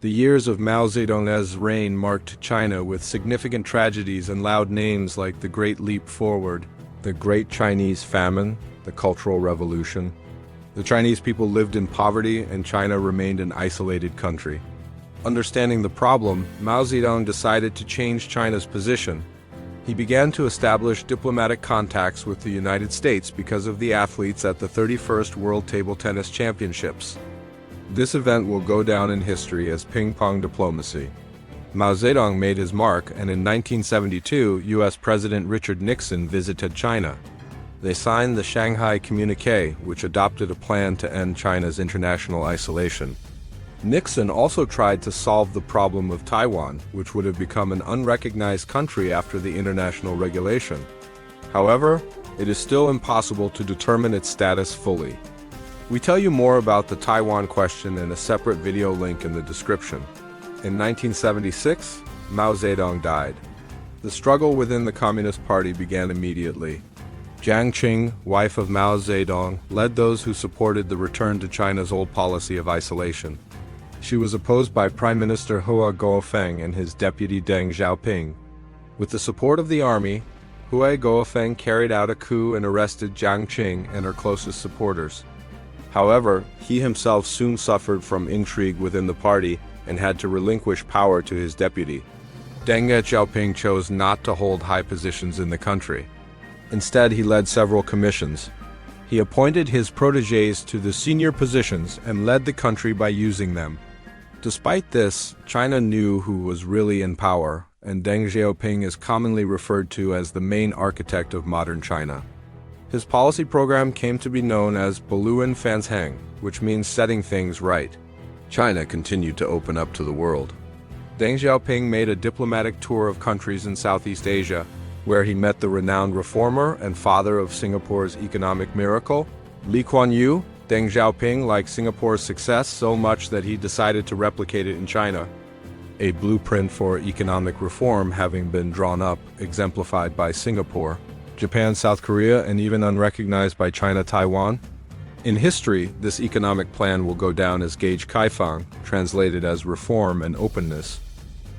The years of Mao Zedong's reign marked China with significant tragedies and loud names like the Great Leap Forward, the Great Chinese Famine, the Cultural Revolution. The Chinese people lived in poverty and China remained an isolated country. Understanding the problem, Mao Zedong decided to change China's position. He began to establish diplomatic contacts with the United States because of the athletes at the 31st World Table Tennis Championships. This event will go down in history as ping-pong diplomacy. Mao Zedong made his mark, and in 1972, U.S. President Richard Nixon visited China. They signed the Shanghai Communique, which adopted a plan to end China's international isolation. Nixon also tried to solve the problem of Taiwan, which would have become an unrecognized country after the international regulation. However, it is still impossible to determine its status fully. We tell you more about the Taiwan question in a separate video link in the description. In 1976, Mao Zedong died. The struggle within the Communist Party began immediately. Jiang Qing, wife of Mao Zedong, led those who supported the return to China's old policy of isolation. She was opposed by Prime Minister Hua Guofeng and his deputy Deng Xiaoping. With the support of the army, Hua Guofeng carried out a coup and arrested Jiang Qing and her closest supporters. However, he himself soon suffered from intrigue within the party and had to relinquish power to his deputy. Deng Xiaoping chose not to hold high positions in the country. Instead, he led several commissions. He appointed his protégés to the senior positions and led the country by using them. Despite this, China knew who was really in power, and Deng Xiaoping is commonly referred to as the main architect of modern China. His policy program came to be known as Baluan Fanzheng, which means setting things right. China continued to open up to the world. Deng Xiaoping made a diplomatic tour of countries in Southeast Asia, where he met the renowned reformer and father of Singapore's economic miracle, Lee Kuan Yew. Deng Xiaoping liked Singapore's success so much that he decided to replicate it in China. A blueprint for economic reform having been drawn up, exemplified by Singapore, Japan, South Korea, and even unrecognized by China, Taiwan. In history, this economic plan will go down as Gage Kaifang, translated as reform and openness.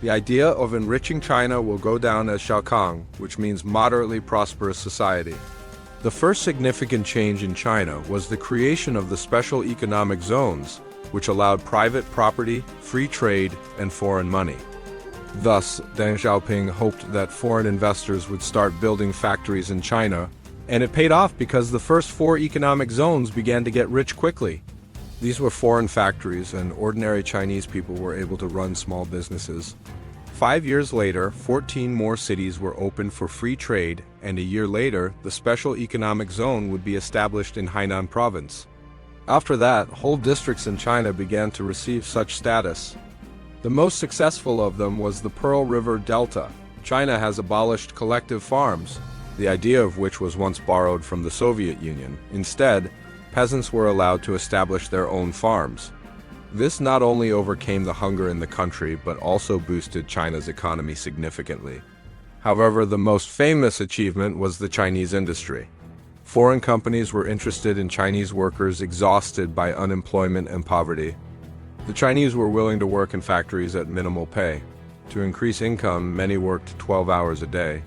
The idea of enriching China will go down as Xiaokang, which means moderately prosperous society. The first significant change in China was the creation of the special economic zones, which allowed private property, free trade, and foreign money. Thus, Deng Xiaoping hoped that foreign investors would start building factories in China, and it paid off because the first 4 economic zones began to get rich quickly. These were foreign factories, and ordinary Chinese people were able to run small businesses. 5 years later, 14 more cities were opened for free trade, and a year later, the special economic zone would be established in Hainan province. After that, whole districts in China began to receive such status. The most successful of them was the Pearl River Delta. China has abolished collective farms, the idea of which was once borrowed from the Soviet Union. Instead, peasants were allowed to establish their own farms. This not only overcame the hunger in the country, but also boosted China's economy significantly. However, the most famous achievement was the Chinese industry. Foreign companies were interested in Chinese workers exhausted by unemployment and poverty. The Chinese were willing to work in factories at minimal pay. To increase income, many worked 12 hours a day.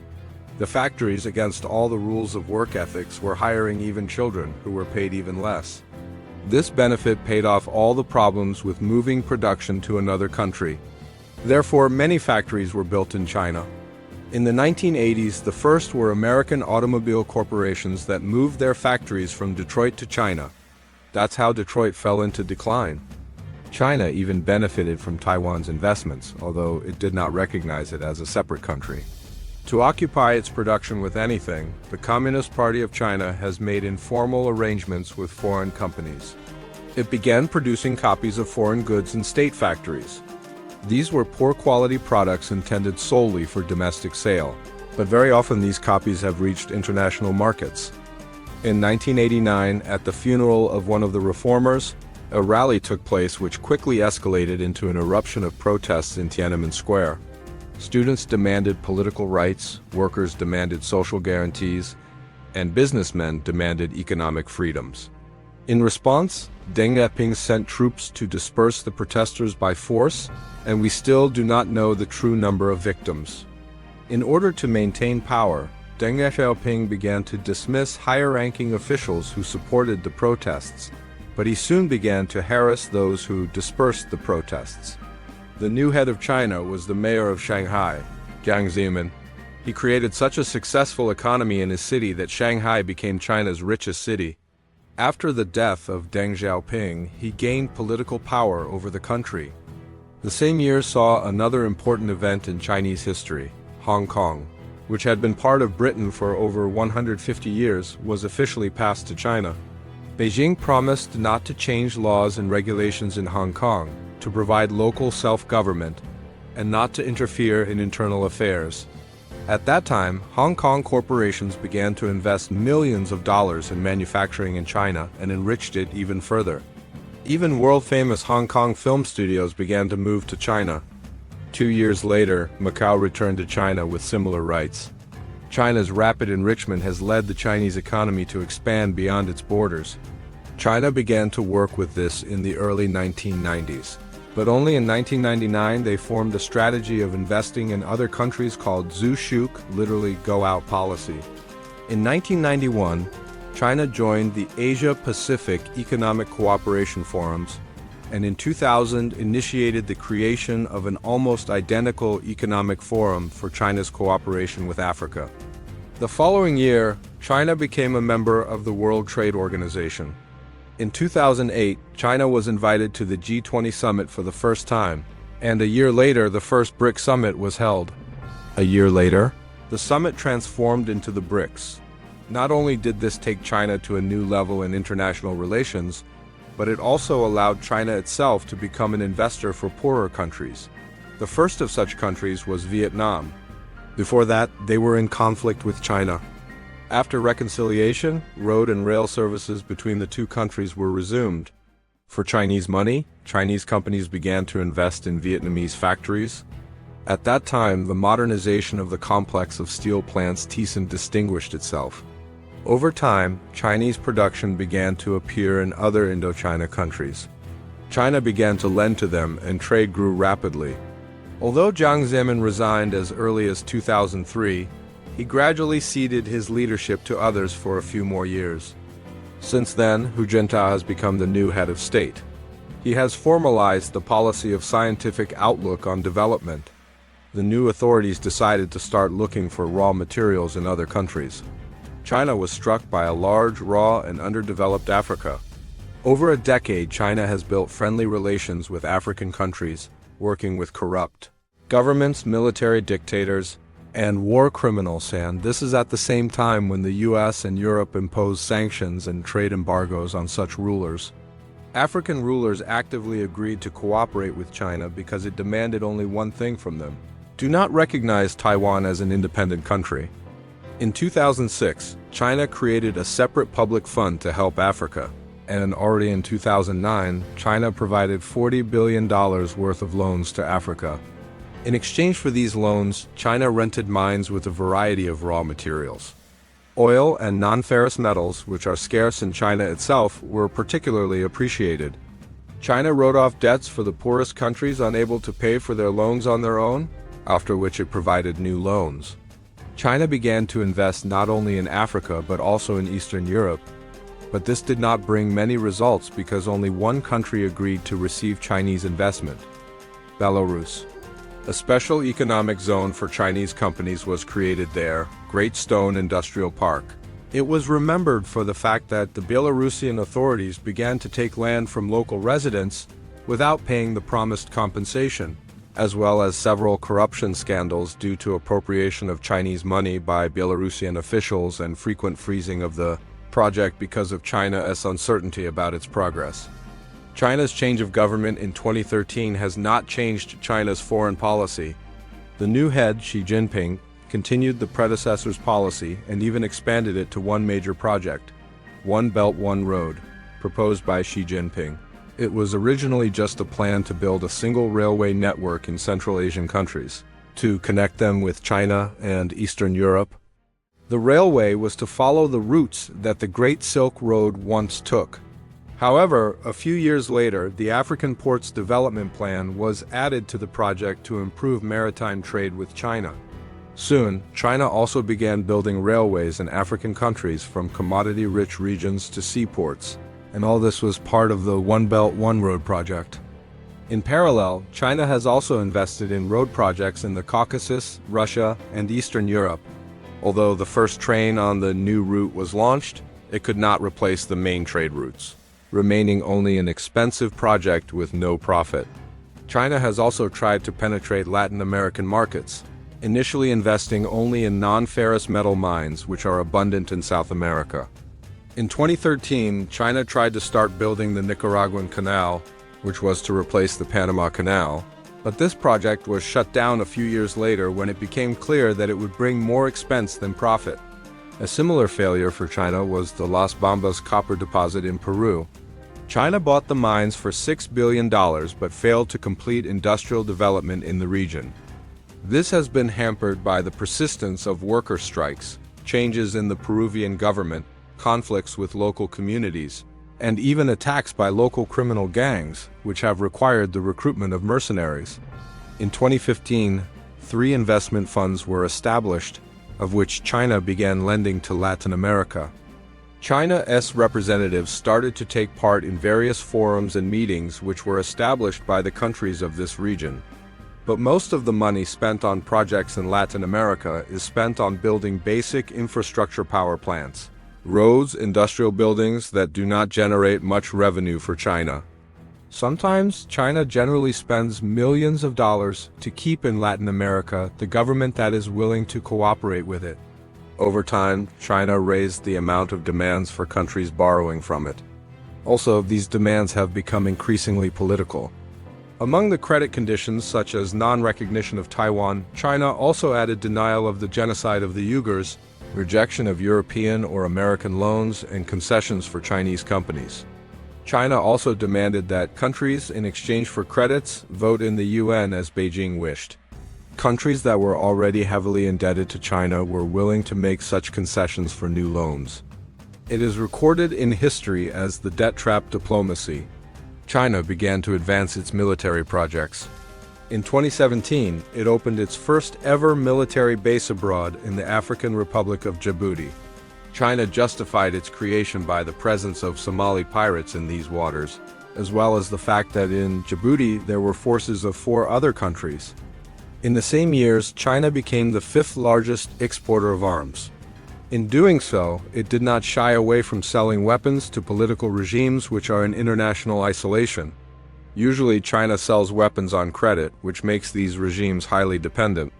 The factories, against all the rules of work ethics, were hiring even children, who were paid even less. This benefit paid off all the problems with moving production to another country. Therefore, many factories were built in China. In the 1980s, the first were American automobile corporations that moved their factories from Detroit to China. That's how Detroit fell into decline. China even benefited from Taiwan's investments, although it did not recognize it as a separate country. To occupy its production with anything, the Communist Party of China has made informal arrangements with foreign companies. It began producing copies of foreign goods in state factories. These were poor quality products intended solely for domestic sale, but very often these copies have reached international markets. In 1989, at the funeral of one of the reformers, a rally took place which quickly escalated into an eruption of protests in Tiananmen Square. Students demanded political rights, workers demanded social guarantees, and businessmen demanded economic freedoms. In response, Deng Xiaoping sent troops to disperse the protesters by force, and we still do not know the true number of victims. In order to maintain power, Deng Xiaoping began to dismiss higher-ranking officials who supported the protests, but he soon began to harass those who dispersed the protests. The new head of China was the mayor of Shanghai, Jiang Zemin. He created such a successful economy in his city that Shanghai became China's richest city. After the death of Deng Xiaoping, he gained political power over the country. The same year saw another important event in Chinese history. Hong Kong, which had been part of Britain for over 150 years, was officially passed to China. Beijing promised not to change laws and regulations in Hong Kong, to provide local self-government, and not to interfere in internal affairs. At that time, Hong Kong corporations began to invest millions of dollars in manufacturing in China and enriched it even further. Even world-famous Hong Kong film studios began to move to China. 2 years later, Macau returned to China with similar rights. China's rapid enrichment has led the Chinese economy to expand beyond its borders. China began to work with this in the early 1990s. But only in 1999 they formed a strategy of investing in other countries called Zushuk, literally go out policy. In 1991, China joined the Asia-Pacific Economic Cooperation Forums, and in 2000 initiated the creation of an almost identical economic forum for China's cooperation with Africa. The following year, China became a member of the World Trade Organization. In 2008, China was invited to the G20 summit for the first time, and a year later the first BRICS summit was held. A year later, the summit transformed into the BRICS. Not only did this take China to a new level in international relations, but it also allowed China itself to become an investor for poorer countries. The first of such countries was Vietnam. Before that, they were in conflict with China. After reconciliation, road and rail services between the two countries were resumed. For Chinese money, Chinese companies began to invest in Vietnamese factories. At that time, the modernization of the complex of steel plants Thyssen distinguished itself. Over time, Chinese production began to appear in other Indochina countries. China began to lend to them and trade grew rapidly. Although Jiang Zemin resigned as early as 2003, he gradually ceded his leadership to others for a few more years. Since then, Hu Jintao has become the new head of state. He has formalized the policy of scientific outlook on development. The new authorities decided to start looking for raw materials in other countries. China was struck by a large, raw, and underdeveloped Africa. Over a decade, China has built friendly relations with African countries, working with corrupt governments, military dictators, and war criminals, and this is at the same time when the US and Europe imposed sanctions and trade embargoes on such rulers. African rulers actively agreed to cooperate with China because it demanded only one thing from them: do not recognize Taiwan as an independent country. In 2006, China created a separate public fund to help Africa, and already in 2009, China provided $40 billion worth of loans to Africa. In exchange for these loans, China rented mines with a variety of raw materials. Oil and non-ferrous metals, which are scarce in China itself, were particularly appreciated. China wrote off debts for the poorest countries unable to pay for their loans on their own, after which it provided new loans. China began to invest not only in Africa but also in Eastern Europe. But this did not bring many results because only one country agreed to receive Chinese investment: Belarus. A special economic zone for Chinese companies was created there, Great Stone Industrial Park. It was remembered for the fact that the Belarusian authorities began to take land from local residents without paying the promised compensation, as well as several corruption scandals due to appropriation of Chinese money by Belarusian officials and frequent freezing of the project because of China's uncertainty about its progress. China's change of government in 2013 has not changed China's foreign policy. The new head, Xi Jinping, continued the predecessor's policy and even expanded it to one major project, One Belt, One Road, proposed by Xi Jinping. It was originally just a plan to build a single railway network in Central Asian countries, to connect them with China and Eastern Europe. The railway was to follow the routes that the Great Silk Road once took. However, a few years later, the African Ports Development Plan was added to the project to improve maritime trade with China. Soon, China also began building railways in African countries from commodity-rich regions to seaports, and all this was part of the One Belt, One Road project. In parallel, China has also invested in road projects in the Caucasus, Russia, and Eastern Europe. Although the first train on the new route was launched, it could not replace the main trade routes, remaining only an expensive project with no profit. China has also tried to penetrate Latin American markets, initially investing only in non-ferrous metal mines which are abundant in South America. In 2013, China tried to start building the Nicaraguan Canal, which was to replace the Panama Canal, but this project was shut down a few years later when it became clear that it would bring more expense than profit. A similar failure for China was the Las Bambas copper deposit in Peru. China bought the mines for $6 billion but failed to complete industrial development in the region. This has been hampered by the persistence of worker strikes, changes in the Peruvian government, conflicts with local communities, and even attacks by local criminal gangs, which have required the recruitment of mercenaries. In 2015, 3 investment funds were established, of which China began lending to Latin America. China's representatives started to take part in various forums and meetings which were established by the countries of this region. But most of the money spent on projects in Latin America is spent on building basic infrastructure power plants, roads, industrial buildings that do not generate much revenue for China. Sometimes China generally spends millions of dollars to keep in Latin America the government that is willing to cooperate with it. Over time, China raised the amount of demands for countries borrowing from it. Also, these demands have become increasingly political. Among the credit conditions such as non-recognition of Taiwan, China also added denial of the genocide of the Uyghurs, rejection of European or American loans, and concessions for Chinese companies. China also demanded that countries, in exchange for credits, vote in the UN as Beijing wished. Countries that were already heavily indebted to China were willing to make such concessions for new loans. It is recorded in history as the debt trap diplomacy. China began to advance its military projects. In 2017, it opened its first ever military base abroad in the African Republic of Djibouti. China justified its creation by the presence of Somali pirates in these waters, as well as the fact that in Djibouti there were forces of 4 other countries. In the same years, China became the 5th largest exporter of arms. In doing so, it did not shy away from selling weapons to political regimes which are in international isolation. Usually, China sells weapons on credit, which makes these regimes highly dependent.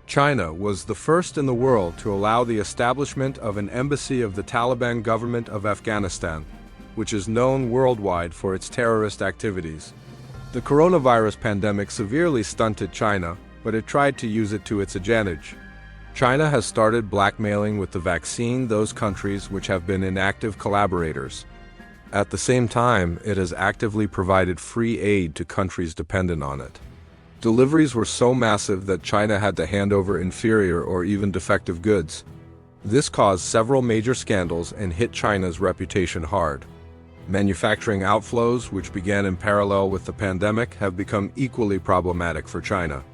China was the first in the world to allow the establishment of an embassy of the Taliban government of Afghanistan, which is known worldwide for its terrorist activities. The coronavirus pandemic severely stunted China, but it tried to use it to its advantage. China has started blackmailing with the vaccine those countries which have been inactive collaborators. At the same time, it has actively provided free aid to countries dependent on it. Deliveries were so massive that China had to hand over inferior or even defective goods. This caused several major scandals and hit China's reputation hard. Manufacturing outflows, which began in parallel with the pandemic, have become equally problematic for China.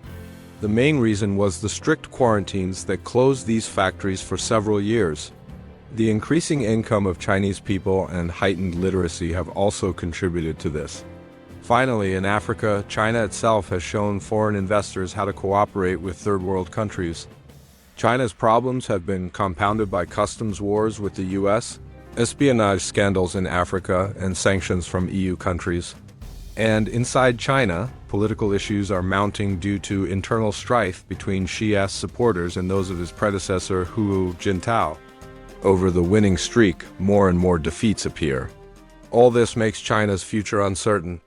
The main reason was the strict quarantines that closed these factories for several years. The increasing income of Chinese people and heightened literacy have also contributed to this. Finally, in Africa, China itself has shown foreign investors how to cooperate with third world countries. China's problems have been compounded by customs wars with the US, espionage scandals in Africa, and sanctions from EU countries. And inside China, political issues are mounting due to internal strife between Xi's supporters and those of his predecessor Hu Jintao. Over the winning streak, more and more defeats appear. All this makes China's future uncertain.